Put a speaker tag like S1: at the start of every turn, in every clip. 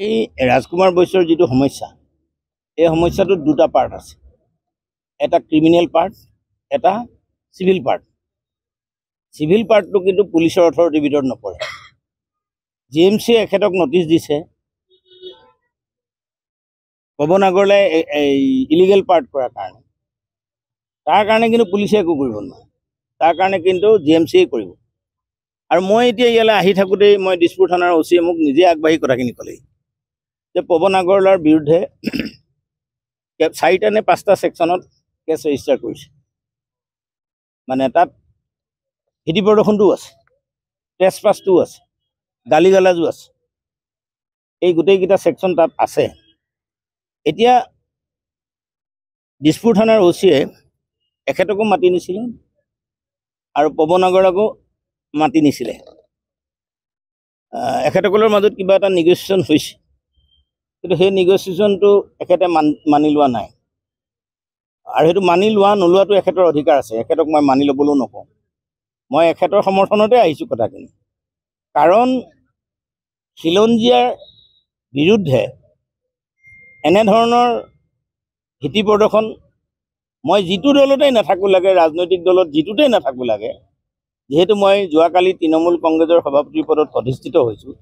S1: এই ৰাজকুমাৰ বৈশ্যৰ যিটো সমস্যা, এই সমস্যাটোত দুটা পাৰ্ট আছে। এটা ক্ৰিমিনেল পাৰ্ট, এটা চিভিল পাৰ্ট। চিভিল পাৰ্টটো কিন্তু পুলিচৰ অথৰিটিৰ ভিতৰত নপৰে। GMCয়ে এখেতক নটিচ দিছে পৱন আগৰৱালাই ইলিগেল পাৰ্ট কৰাৰ কাৰণে। তাৰ কাৰণে কিন্তু পুলিচে একো কৰিব নোৱাৰে, তাৰ কাৰণে কিন্তু GMCয়ে কৰিব। আৰু মই এতিয়া ইয়ালৈ আহি থাকোঁতেই মই দিছপুৰ থানাৰ OCয়ে মোক নিজে আগবাঢ়ি কথাখিনি ক'লেই যে পৱন আগৰৱালাৰ বিৰুদ্ধে 4টা নে 5টা ছেকশ্যনত কেছ ৰেজিষ্টাৰ কৰিছে। মানে তাত হিতি প্ৰদৰ্শনটোও আছে, ট্ৰেছপাছটোও আছে, গালি গালাজো আছে, এই গোটেইকেইটা ছেকশ্যন তাত আছে। এতিয়া দিছপুৰ থানাৰ OCয়ে এখেতকো মাতি নিছিলে আৰু পৱন আগৰৱালাকো মাতি নিছিলে। এখেতসকলৰ মাজত কিবা এটা নেগচিয়েশ্যন হৈছে, কিন্তু সেই নেগচিয়েশ্যনটো এখেতে মানি লোৱা নাই। আৰু সেইটো মানি লোৱা নোলোৱাটো এখেতৰ অধিকাৰ আছে, এখেতক মই মানি ল'বলৈও নকওঁ। মই এখেতৰ সমৰ্থনতে আহিছোঁ কথাখিনি। কাৰণ খিলঞ্জীয়াৰ বিৰুদ্ধে এনেধৰণৰ ভীতি প্ৰদৰ্শন মই যিটো দলতেই নাথাকোঁ লাগে, ৰাজনৈতিক দলত যিটোতেই নাথাকোঁ লাগে, যিহেতু মই যোৱাকালি তৃণমূল কংগ্ৰেছৰ সভাপতিৰ পদত অধিষ্ঠিত হৈছোঁ,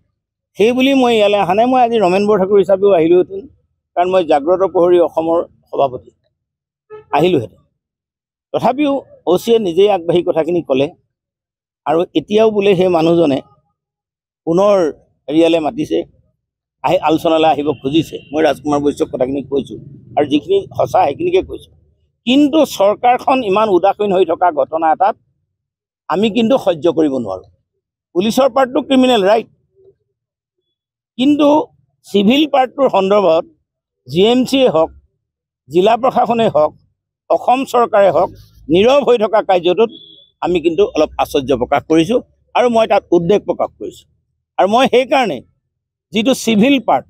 S1: সেই বুলি মই ইয়ালৈ অহা নাই। মই আজি ৰমেন বৰঠাকুৰ হিচাপেও আহিলোহেঁতেন, কাৰণ মই জাগ্ৰত প্ৰহৰী অসমৰ সভাপতি, আহিলোহেঁতেন। তথাপিও OCয়ে নিজেই আগবাঢ়ি কথাখিনি ক'লে আৰু এতিয়াও বোলে সেই মানুহজনে পুনৰ হেৰিয়ালৈ মাতিছে, আলোচনালৈ আহিব খুজিছে। মই ৰাজকুমাৰ বৈশ্যক কথাখিনি কৈছোঁ আৰু যিখিনি সঁচা সেইখিনিকে কৈছোঁ। কিন্তু চৰকাৰখন ইমান উদাসীন হৈ থকা ঘটনা এটাত আমি কিন্তু সহ্য কৰিব নোৱাৰোঁ। পুলিচৰ পাৰ্টটো ক্ৰিমিনেল ৰাইট, কিন্তু চিভিল পাৰ্টটোৰ সন্দৰ্ভত GMCয়ে হওক, জিলা প্ৰশাসনেই হওক, অসম চৰকাৰে হওক, নীৰৱ হৈ থকা কাৰ্যটোত আমি কিন্তু অলপ আশ্চৰ্য প্ৰকাশ কৰিছোঁ আৰু মই তাত উদ্বেগ প্ৰকাশ কৰিছোঁ। আৰু মই সেইকাৰণে যিটো চিভিল পাৰ্ট,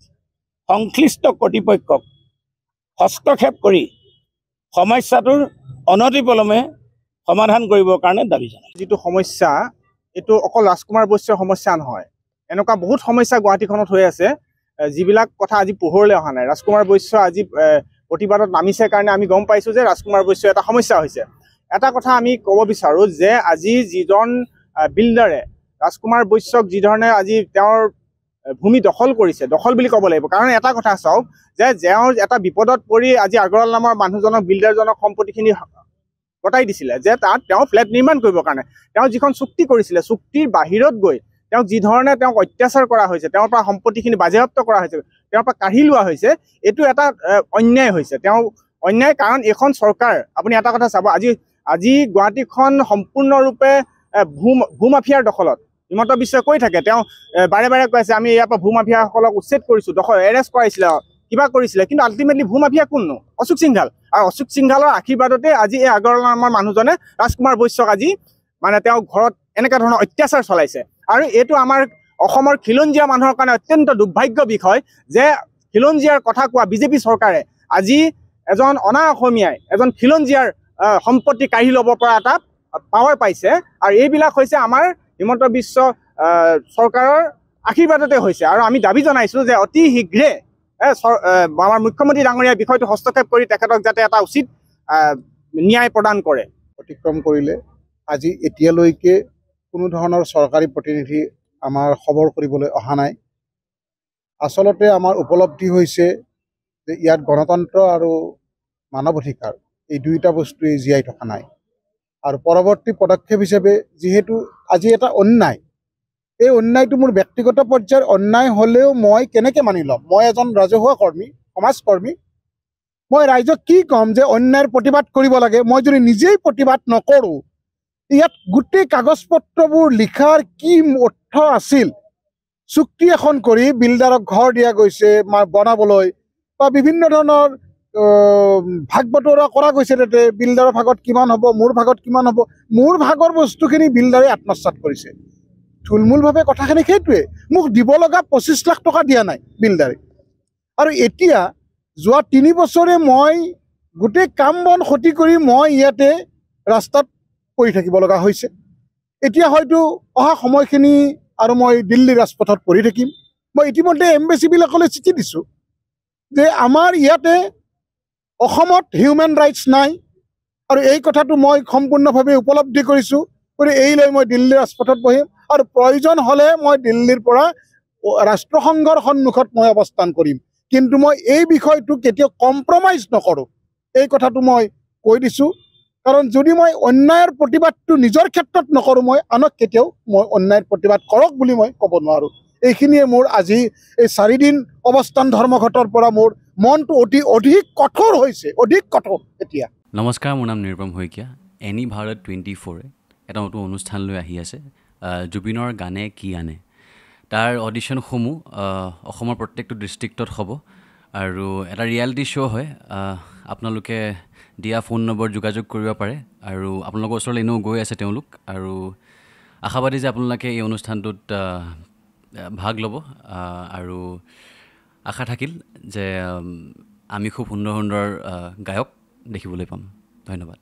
S1: সংশ্লিষ্ট কৰ্তৃপক্ষক হস্তক্ষেপ কৰি সমস্যাটোৰ অনতিপলমে সমাধান কৰিবৰ কাৰণে দাবী জনায়।
S2: যিটো সমস্যা, এইটো অকল ৰাজকুমাৰ বৈশ্যৰ সমস্যা নহয়, এনেকুৱা বহুত সমস্যা গুৱাহাটীখনত হৈ আছে, যিবিলাক কথা আজি পোহৰলৈ অহা নাই। ৰাজকুমাৰ বৈশ্য আজি প্ৰতিবাদত নামিছে কাৰণে আমি গম পাইছোঁ যে ৰাজকুমাৰ বৈশ্য এটা সমস্যা হৈছে। এটা কথা আমি ক'ব বিচাৰোঁ যে আজি যিজন বিল্ডাৰে ৰাজকুমাৰ বৈশ্যক যিধৰণে আজি তেওঁৰ ভূমি দখল কৰিছে, দখল বুলি ক'ব লাগিব, কাৰণ এটা কথা চাওক যে তেওঁৰ এটা বিপদত পৰি আজি আগৰৱাল নামৰ মানুহজনক, বিল্ডাৰজনক সম্পত্তিখিনি গতাই দিছিলে, যে তাত তেওঁ ফ্লেট নিৰ্মাণ কৰিবৰ কাৰণে তেওঁ যিখন চুক্তি কৰিছিলে, চুক্তিৰ বাহিৰত গৈ তেওঁক যিধৰণে তেওঁক অত্যাচাৰ কৰা হৈছে, তেওঁৰ পৰা সম্পত্তিখিনি বাজেয়াপ্ত কৰা হৈছে, তেওঁৰ পৰা কাঢ়ি লোৱা হৈছে, এইটো এটা অন্যায় হৈছে। তেওঁ অন্যায়, কাৰণ এইখন চৰকাৰ, আপুনি এটা কথা চাব, আজি গুৱাহাটীখন সম্পূৰ্ণৰূপে ভূমাফিয়াৰ দখলত। হিমন্ত বিশ্বই কৈ থাকে, তেওঁ বাৰে বাৰে কৈ আছে আমি ইয়াৰ পৰা ভূমাফিয়াসকলক উচ্ছেদ কৰিছোঁ, এৰেষ্ট কৰাইছিলে, কিবা কৰিছিলে, কিন্তু আল্টিমেটলি ভূমাফিয়া কোননো? অশোক সিংঘাল। আৰু অশোক সিংঘালৰ আশীৰ্বাদতে আজি এই আগৰৱাল নামৰ মানুহজনে ৰাজকুমাৰ বৈশ্যক আজি মানে তেওঁ ঘৰত এনেকুৱা ধৰণৰ অত্যাচাৰ চলাইছে। আৰু এইটো আমাৰ অসমৰ খিলঞ্জীয়া মানুহৰ কাৰণে অত্যন্ত দুৰ্ভাগ্য বিষয় যে খিলঞ্জীয়াৰ কথা কোৱা বিজেপি চৰকাৰে আজি এজন অনা অসমীয়াই, এজন খিলঞ্জীয়াৰ সম্পত্তি কাঢ়ি ল'ব পৰা এটা পাৱাৰ পাইছে। আৰু এইবিলাক হৈছে আমাৰ হিমন্ত বিশ্ব চৰকাৰৰ আশীৰ্বাদতে হৈছে। আৰু আমি দাবী জনাইছোঁ যে অতি শীঘ্ৰে আমাৰ মুখ্যমন্ত্ৰী ডাঙৰীয়াই বিষয়টো হস্তক্ষেপ কৰি তেখেতক যাতে এটা উচিত ন্যায় প্ৰদান কৰে।
S3: অতিক্ৰম কৰিলে আজি এতিয়ালৈকে কোনো ধৰণৰ চৰকাৰী প্ৰতিনিধি আমাৰ খবৰ কৰিবলৈ অহা নাই। আচলতে আমাৰ উপলব্ধি হৈছে যে ইয়াত গণতন্ত্ৰ আৰু মানৱ অধিকাৰ এই দুয়োটা বস্তুৱেই জীয়াই থকা নাই। আৰু পৰৱৰ্তী পদক্ষেপ হিচাপে যিহেতু আজি এটা অন্যায়, এই অন্যায়টো মোৰ ব্যক্তিগত পৰ্যায়ৰ অন্যায় হ'লেও মই কেনেকৈ মানি ল'ম? মই এজন ৰাজহুৱা কৰ্মী, সমাজকৰ্মী, মই ৰাইজক কি ক'ম যে অন্যায়ৰ প্ৰতিবাদ কৰিব লাগে? মই যদি নিজেই প্ৰতিবাদ নকৰোঁ, ইয়াত গোটেই কাগজ পত্ৰবোৰ লিখাৰ কি অৰ্থ আছিল? চুক্তি এখন কৰি বিল্ডাৰক ঘৰ দিয়া গৈছে বনাবলৈ, বা বিভিন্ন ধৰণৰ ভাগ বতৰা কৰা গৈছে, তাতে বিল্ডাৰৰ ভাগত কিমান হ'ব, মোৰ ভাগত কিমান হ'ব। মোৰ ভাগৰ বস্তুখিনি বিল্ডাৰে আত্মসাৎ কৰিছে। থুলমূলভাৱে কথাখিনি সেইটোৱে, মোক দিব লগা 25 লাখ টকা দিয়া নাই বিল্ডাৰে। আৰু এতিয়া যোৱা 3 বছৰে মই গোটেই কাম বন ক্ষতি কৰি মই ইয়াতে ৰাস্তাত পৰি থাকিব লগা হৈছে। এতিয়া হয়তো অহা সময়খিনি আৰু মই দিল্লী ৰাজপথত পৰি থাকিম। মই ইতিমধ্যে এম্বেচিবিলাকলৈ চিঠি দিছোঁ যে আমাৰ ইয়াতে অসমত হিউমেন ৰাইটছ নাই আৰু এই কথাটো মই সম্পূৰ্ণভাৱে উপলব্ধি কৰিছোঁ। গতিকে এই লৈ মই দিল্লীৰ ৰাজপথত বহিম আৰু প্ৰয়োজন হ'লে মই দিল্লীৰ পৰা ৰাষ্ট্ৰসংঘৰ সন্মুখত মই অৱস্থান কৰিম। কিন্তু মই এই বিষয়টো কেতিয়াও কম্প্ৰমাইজ নকৰোঁ, এই কথাটো মই কৈ দিছোঁ। কাৰণ যদি মই অন্যায়ৰ প্ৰতিবাদটো নিজৰ ক্ষেত্ৰত নকৰোঁ, মই আনক কেতিয়াও মই অন্যায়ৰ প্ৰতিবাদ কৰক বুলি মই ক'ব নোৱাৰোঁ। এইখিনিয়ে মোৰ আজি এই 4 দিন অৱস্থান ধৰ্মঘটৰ পৰা মোৰ মনটো অধিক কঠোৰ হৈছে, অধিক কঠোৰ এতিয়া।
S4: নমস্কাৰ, মোৰ নাম নিৰুপম শইকীয়া। এনি ভাৰত 24 এটা নতুন অনুষ্ঠান লৈ আহি আছে, জুবিনৰ গানে কি আনে। তাৰ অডিশ্যনসমূহ অসমৰ প্ৰত্যেকটো ডিষ্ট্ৰিক্টত হ'ব আৰু এটা ৰিয়েলিটি শ্ব' হয়। আপোনালোকে দিয়া ফোন নম্বৰ যোগাযোগ কৰিব পাৰে আৰু আপোনালোকৰ ওচৰলৈ এনেও গৈ আছে তেওঁলোক, আৰু আশাবাদী যে আপোনালোকে এই অনুষ্ঠানটোত ভাগ ল'ব আৰু আশা থাকিল যে আমি খুব সুন্দৰ সুন্দৰ গায়ক দেখিবলৈ পাম। ধন্যবাদ।